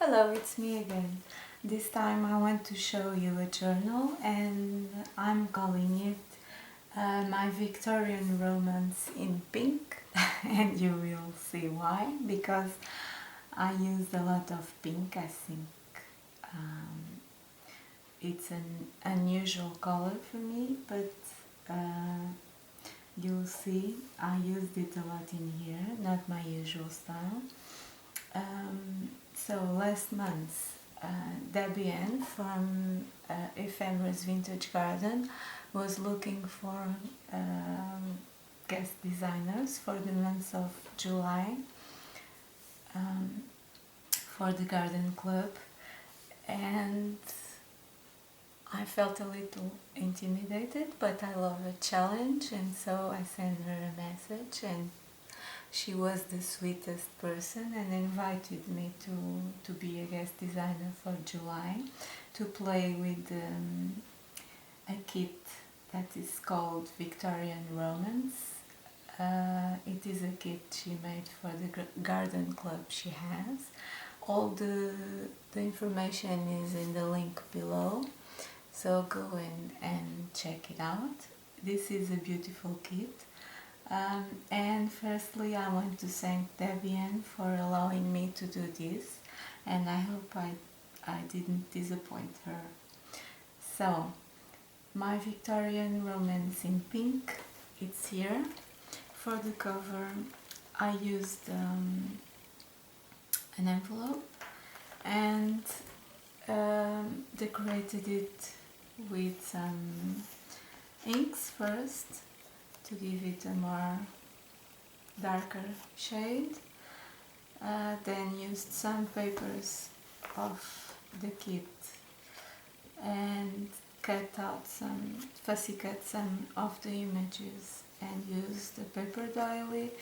Hello, it's me again. This time I want to show you a journal and I'm calling it my Victorian Romance in pink and you will see why, because I used a lot of pink. I think it's an unusual color for me, but you'll see I used it a lot in here, not my usual style. So last month, Debian from Ephemeras Vintage Garden was looking for guest designers for the month of July for the garden club, and I felt a little intimidated, but I love a challenge, and so I sent her a message, and she was the sweetest person and invited me to be a guest designer for July, to play with a kit that is called Victorian Romance. It is a kit she made for the garden club she has. All the information is in the link below, so go in and check it out. This is a beautiful kit. And firstly, I want to thank Debian for allowing me to do this, and I hope I didn't disappoint her. So, my Victorian Romance in pink, it's here. For the cover, I used an envelope and decorated it with some inks first, to give it a more darker shade. Then used some papers of the kit and fussy cut some of the images, and used a paper doily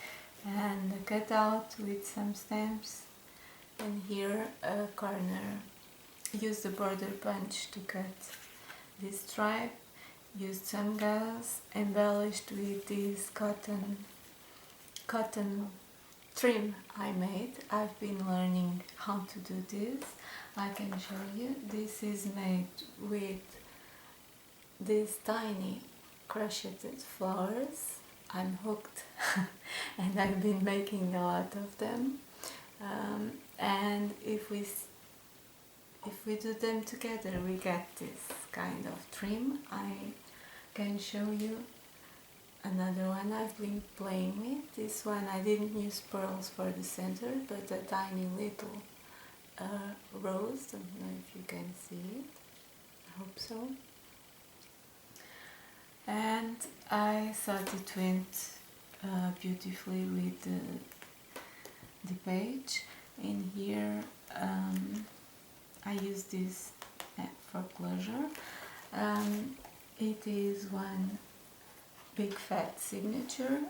and a cutout with some stamps, and here a corner. Used a border punch to cut this stripe. Used some gauze, embellished with this cotton trim I made. I've been learning how to do this. I can show you. This is made with these tiny crocheted flowers. I'm hooked and I've been making a lot of them. And if we do them together, we get this kind of trim. I can show you another one I've been playing with. This one I didn't use pearls for the center, but a tiny little rose. I don't know if you can see it. I hope so. And I thought it went beautifully with the page. In here I use this for closure. It is one big fat signature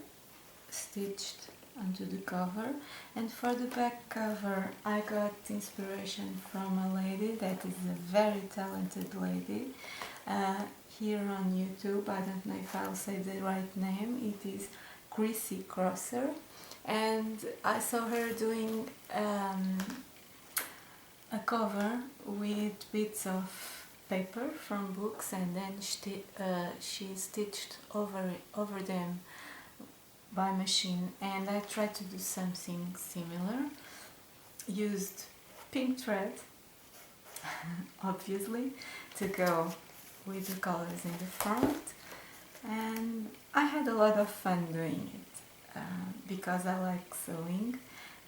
stitched onto the cover, and for the back cover I got inspiration from a lady that is a very talented lady here on YouTube. I don't know if I'll say the right name. It is Chrissy Crosser, and I saw her doing a cover with bits of paper from books, and then she stitched over them by machine, and I tried to do something similar. Used pink thread obviously to go with the colors in the front, and I had a lot of fun doing it because I like sewing.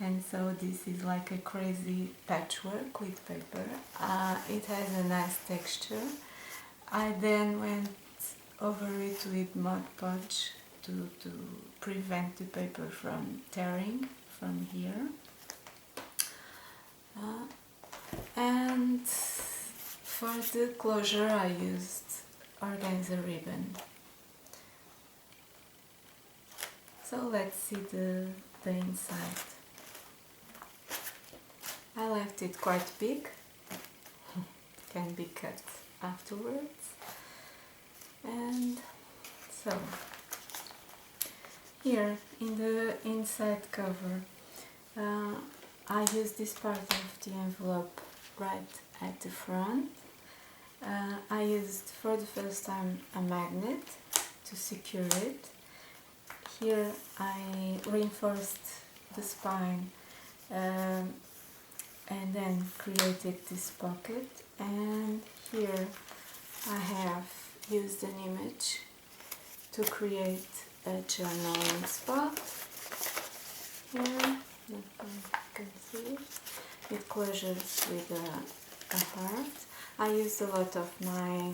And so this is like a crazy patchwork with paper. It has a nice texture. I then went over it with Mod Podge to prevent the paper from tearing from here. And for the closure I used organza ribbon. So let's see the inside. I left it quite big, can be cut afterwards. And so here in the inside cover I use this part of the envelope right at the front. I used for the first time a magnet to secure it. Here I reinforced the spine and then created this pocket, and here I have used an image to create a journaling spot. Here, you can see it closes with a heart. I used a lot of my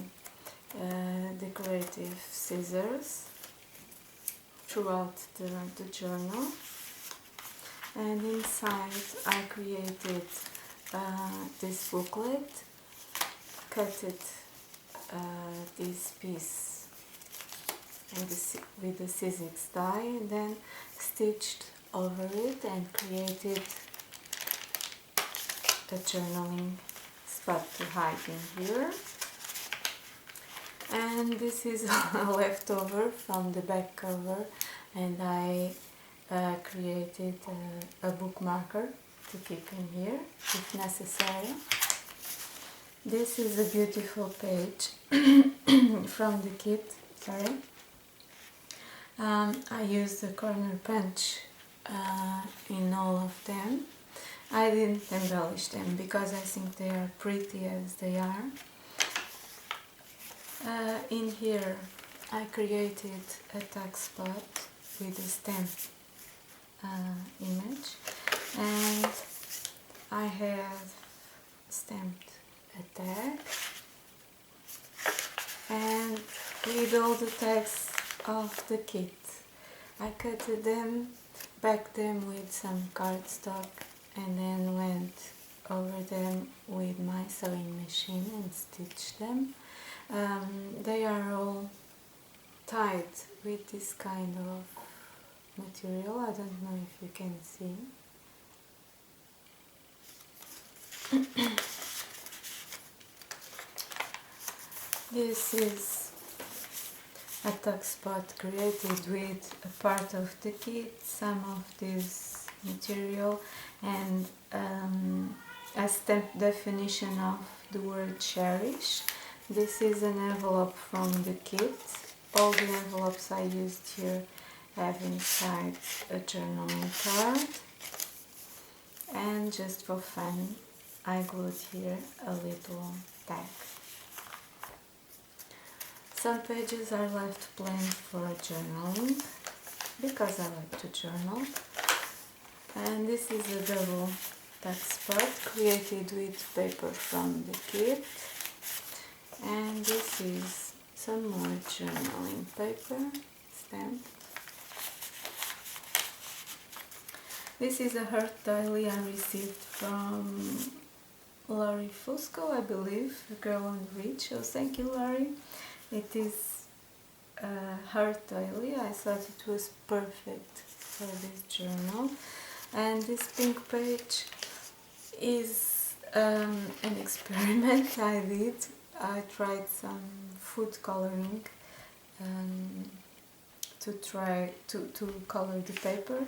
decorative scissors throughout the journal, and inside I created this booklet, cut this piece with the Sizzix die, and then stitched over it and created a journaling spot to hide in here. And this is a leftover from the back cover, and I created a bookmarker to keep in here if necessary. This is a beautiful page from the kit, sorry. I used the corner punch in all of them. I didn't embellish them because I think they are pretty as they are. In here I created a tag spot with a stamp image, and I have stamped a tag, and with all the tags of the kit I cut them, backed them with some cardstock, and then went over them with my sewing machine and stitched them. They are all tied with this kind of material. I don't know if you can see. This is a tuck spot created with a part of the kit, some of this material, and a stamped definition of the word cherish. This is an envelope from the kit. All the envelopes I used here have inside a journaling card, and just for fun I glued here a little tag. Some pages are left blank for journaling because I like to journal, and this is a double tag spot created with paper from the kit, and this is some more journaling paper stamped. This is a heart daily I received from Laurie Fusco, I believe, a girl on the reach. So thank you, Laurie. It is a heart daily. I thought it was perfect for this journal. And this pink page is an experiment I did. I tried some food coloring to try to color the paper,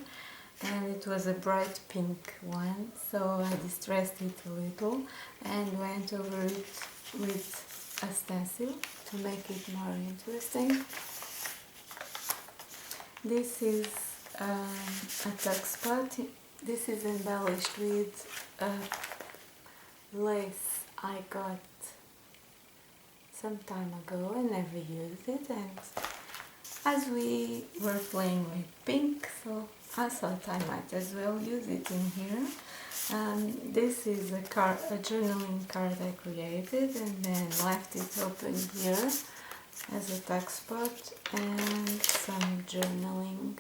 and it was a bright pink one, so I distressed it a little and went over it with a stencil to make it more interesting. This is a tuck spot. This is embellished with lace I got some time ago and never used it, and as we were playing with pink, so I thought I might as well use it in here. This is a journaling card I created and then left it open here as a tuck spot, and some journaling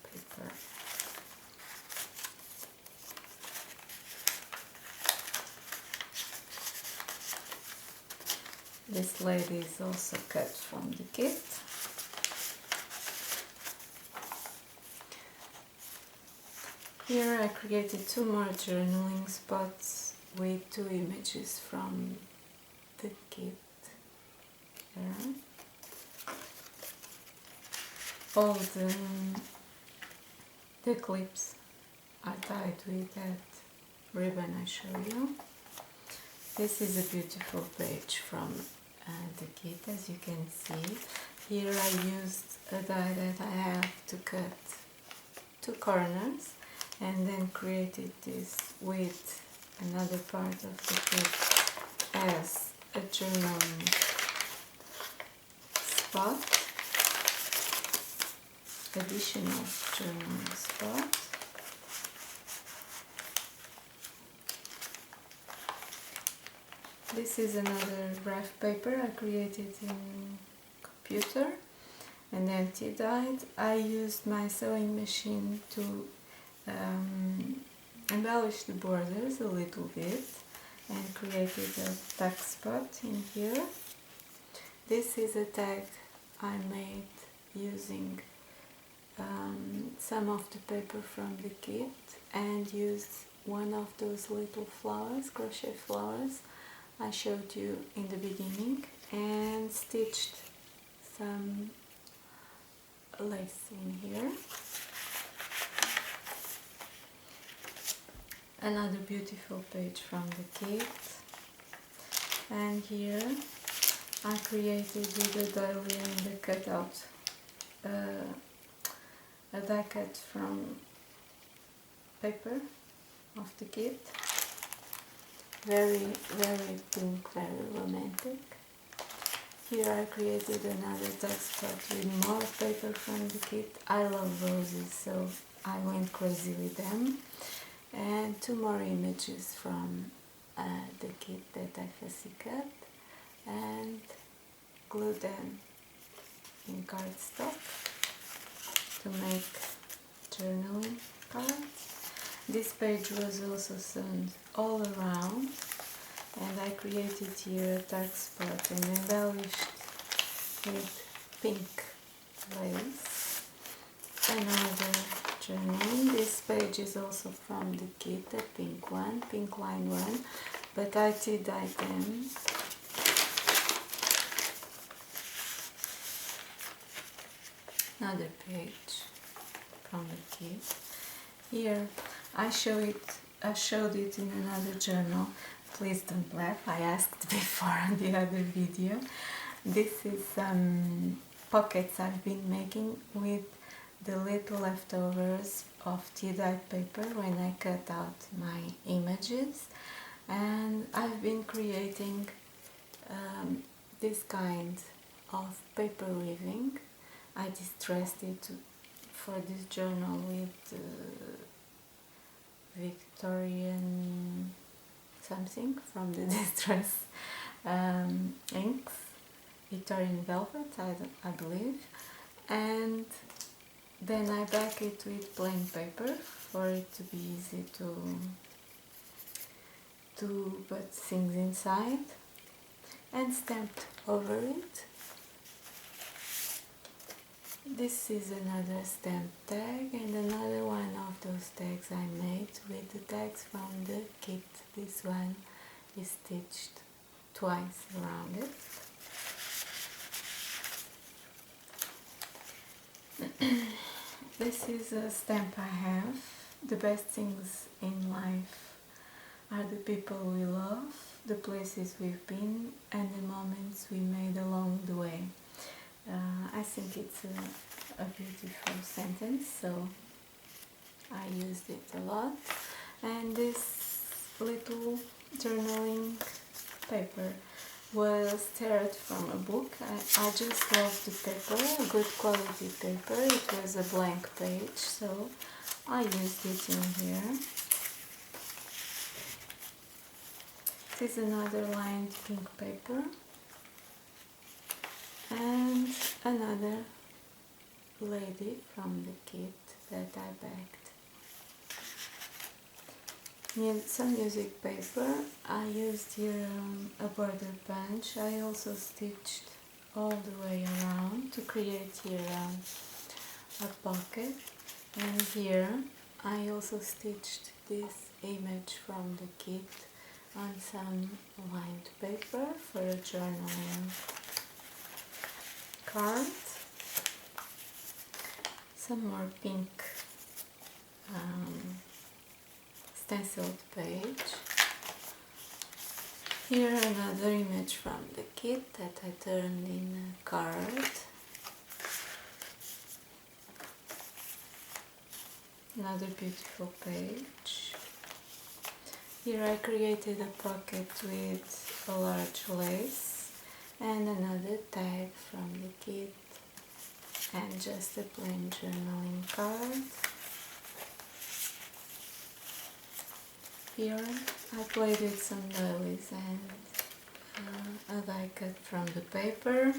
paper. This lady is also cut from the kit. Here I created two more journaling spots with two images from the kit. Here. All the clips are tied with that ribbon I show you. This is a beautiful page from the kit, as you can see. Here I used a die that I have to cut 2 corners and then created this with another part of the kit as a journaling spot, additional journaling spot. This is another graph paper I created in computer and empty-dyed. I used my sewing machine to embellish the borders a little bit and created a tag spot in here. This is a tag I made using some of the paper from the kit and used one of those little flowers, crochet flowers I showed you in the beginning, and stitched some lace in here. Another beautiful page from the kit, and here I created with the doily and the cutout a die cut from paper of the kit. Very, very pink, very romantic. Here I created another tag spot with more paper from the kit. I love roses, so I went crazy with them. And 2 more images from the kit that I fussy cut and glued them in cardstock to make journaling cards. This page was also sewn all around, and I created here a dark spot and embellished with pink lace. Another journaling. This page is also from the kit, the pink one, pink line one, but I tie-dyed them. Another page from the kit. Here I showed it in another journal. Please don't laugh, I asked before on the other video. This is some pockets I've been making with the little leftovers of tea-dyed paper when I cut out my images, and I've been creating this kind of paper weaving. I distressed it for this journal with Victorian something from the distress inks, Victorian velvet, I believe, and then I back it with plain paper for it to be easy to put things inside, and stamped over it. This is another stamp tag and another one of those tags I made with the tags from the kit. This one is stitched twice around it. This is a stamp I have. The best things in life are the people we love, the places we've been, and the moments we made along the way. I think it's a beautiful sentence, so I used it a lot. And this little journaling paper was teared from a book. I just love the paper, a good quality paper. It was a blank page, so I used it in here. This is another lined pink paper. And another lady from the kit that I bagged. Some music paper. I used here a border punch. I also stitched all the way around to create here a pocket. And here I also stitched this image from the kit on some lined paper for a journaling card. Some more pink stenciled page. Here another image from the kit that I turned in a card. Another beautiful page. Here I created a pocket with a large lace and another tag from the kit and just a plain journaling card. Here I played with some doilies and a die cut from the paper.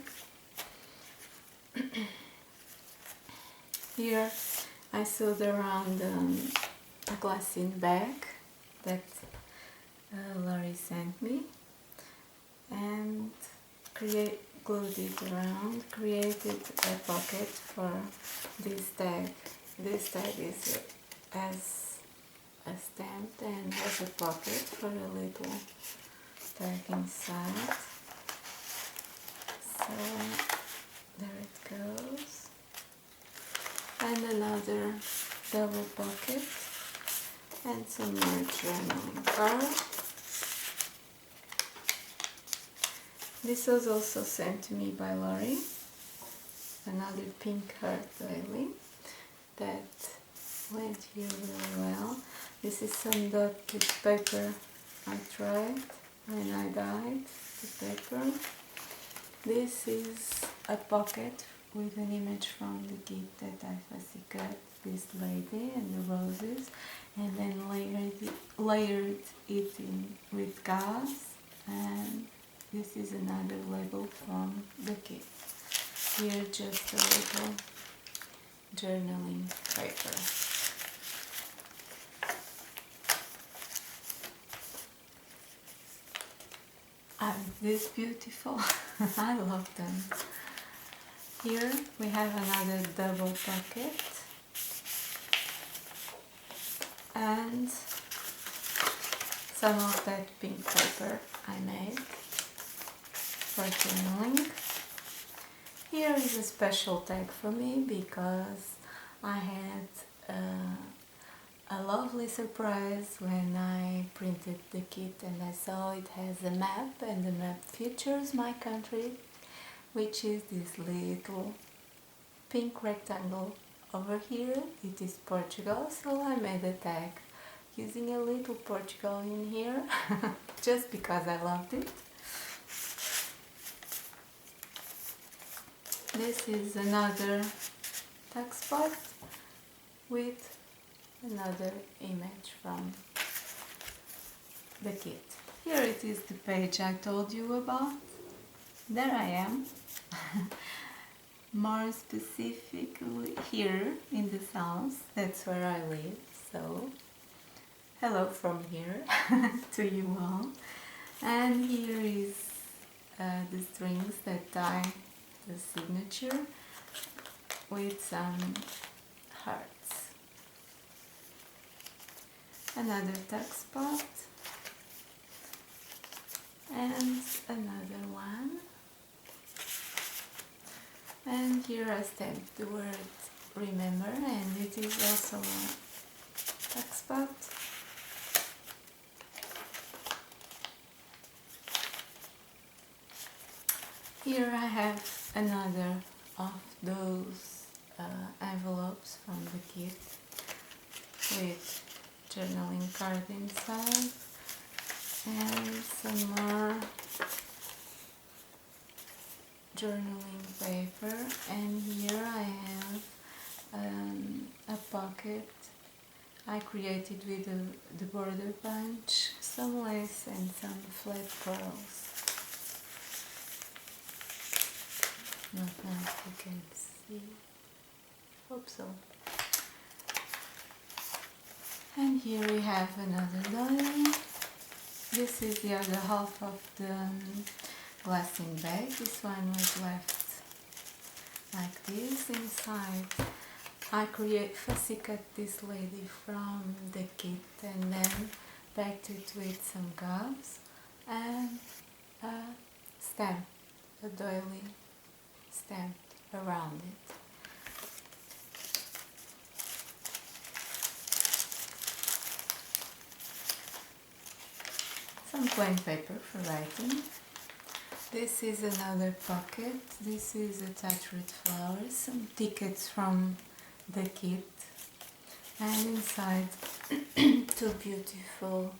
Here I sewed around a glassine bag that Laurie sent me and glued it around, created a pocket for this tag. This tag has a stamp and has a pocket for a little tag inside. So there it goes. And another double pocket and some more journaling cards. This was also sent to me by Laurie, another pink heart doily that went here really well. This is some dotted paper I tried when I dyed the paper. This is a pocket with an image from the kit that I fussy cut, this lady and the roses, and then layered it in with gauze, and this is another label from the kit. Here just a little journaling paper. Aren't these beautiful? I love them. Here we have another double pocket and some of that pink paper I made for journaling. Here is a special tag for me because I had a lovely surprise when I printed the kit and I saw it has a map, and the map features my country, which is this little pink rectangle over here. It is Portugal, so I made a tag using a little Portugal in here just because I loved it. This is another tag spot with another image from the kit. Here it is, the page I told you about. There I am. More specifically here in the south, that's where I live, so hello from here to you all. And here is the strings that tie the signature with some hearts. Another tag spot and another one. And here I stamped the word remember, and it is also a tag spot. Here I have another of those envelopes from the kit with journaling card inside and some more journaling paper, and here I have a pocket I created with the border punch, some lace and some flat pearls. Not now if you can see, hope so. And here we have another doily. This is the other half of the glassine bag. This one was left like this. Inside I fussy cut this lady from the kit and then backed it with some gauze and a stamp, a doily stamp around it. some plain paper for writing. This is another pocket. This is attached with flowers, some tickets from the kit, and inside two beautiful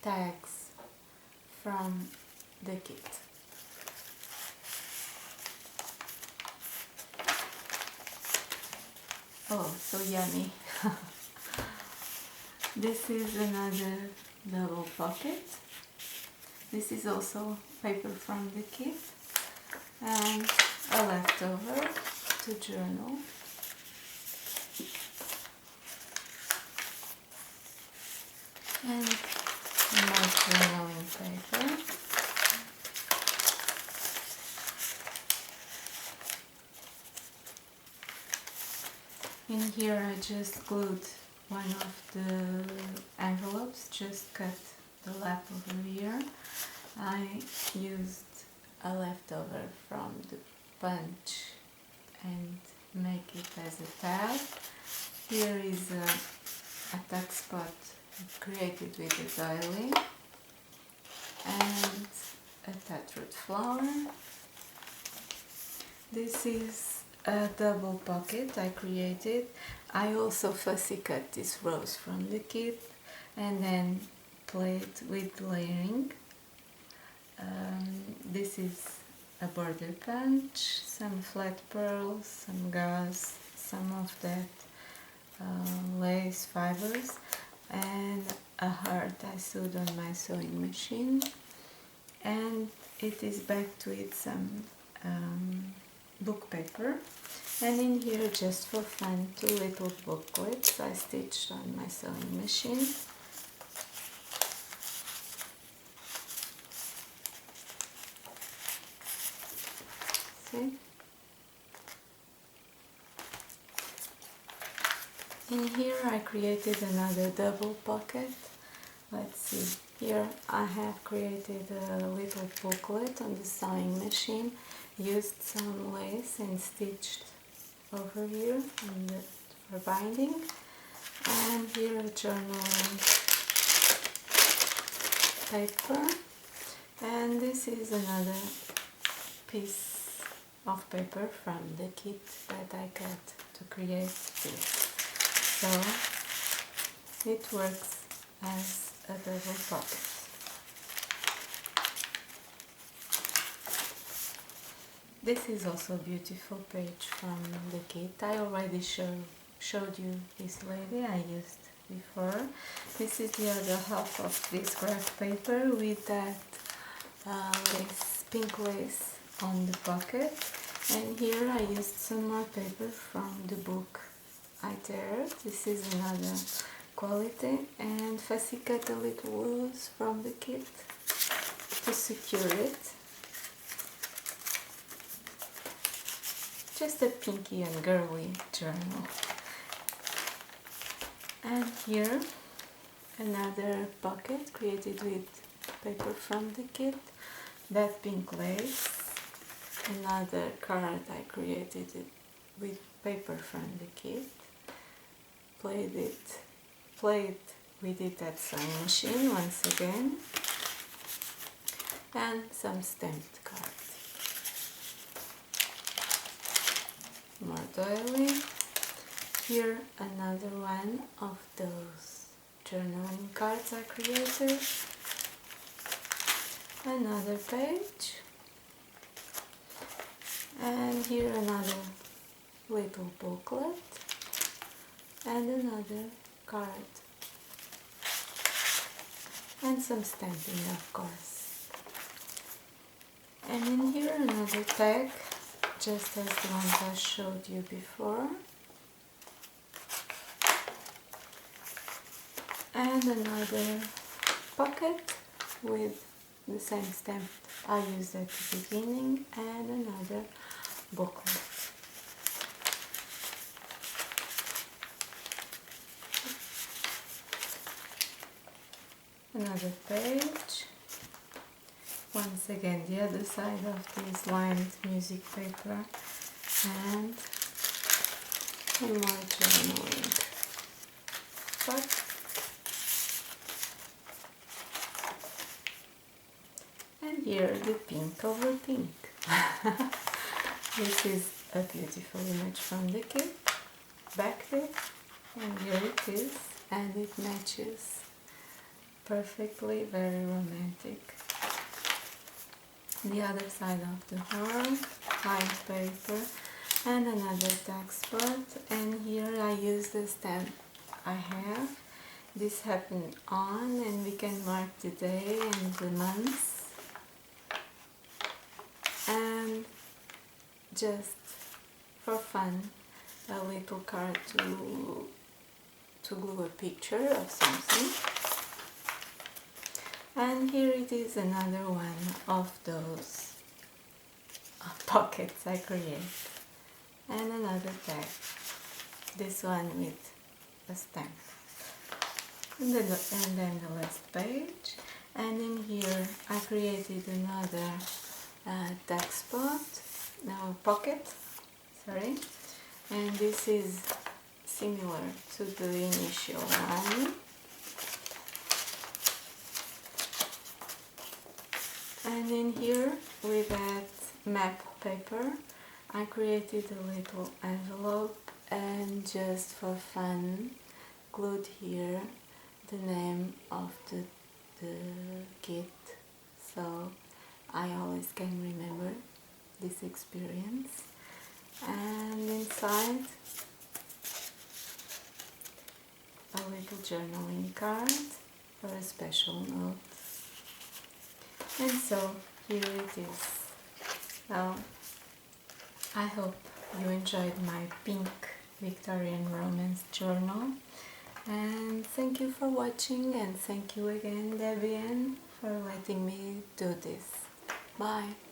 tags from the kit. Oh, so yummy! This is another double pocket. This is also paper from the kit and a leftover to journal. And more journaling paper. In here I just glued one of the envelopes, just cut the lap over here. I used a leftover from the punch and make it as a tab. Here is a tuck spot created with a doily and a tattooed flower. This is a double pocket I created. I also fussy cut this rose from the kit and then played with layering. This is a border punch, some flat pearls, some gauze, some of that lace fibers, and a heart I sewed on my sewing machine. And it is backed with some book paper. And in here, just for fun, two little booklets I stitched on my sewing machine. See? In here I created another double pocket. Let's see. Here I have created a little booklet on the sewing machine, used some lace and stitched over here for binding, and here a journaling paper, and this is another piece of paper from the kit that I cut to create this. So it works as a double pocket. This is also a beautiful page from the kit. I already showed you this lady I used before. This is the other half of this graph paper with that lace, pink lace on the pocket. And here I used some more paper from the book I teared. This is another quality, and fussy cut a little loose from the kit to secure it. Just a pinky and girly journal. And here another pocket created with paper from the kit, that pink lace. Another card I created it with paper from the kit. Played with it at sewing machine once again, and some stamped cards. More doily. Here another one of those journaling cards I created. Another page, and here another little booklet, and another card, and some stamping, of course. And in here another tag, just as the ones I showed you before, and another pocket with the same stamp I used at the beginning, and another booklet. Another page. Once again, the other side of this lined music paper, and some more journaling. But And here the pink over pink. This is a beautiful image from the kit, back there, and here it is, and it matches perfectly, very romantic. The other side of the heart, white paper, and another tag spot, and here I use the stamp I have. This happened on, and we can mark the day and the months, and just for fun, a little card to glue a picture of something. And here it is, another one of those pockets I create, and another tag, this one with a stamp, and then the last page. And in here I created another tag spot, pocket, sorry, and this is similar to the initial one. And in here, with that map paper, I created a little envelope and just for fun glued here the name of the kit, so I always can remember this experience. And inside, a little journaling card for a special note. And so here it is. Now, I hope you enjoyed my pink Victorian Romance journal, and thank you for watching, and thank you again, Debian, for letting me do this. Bye!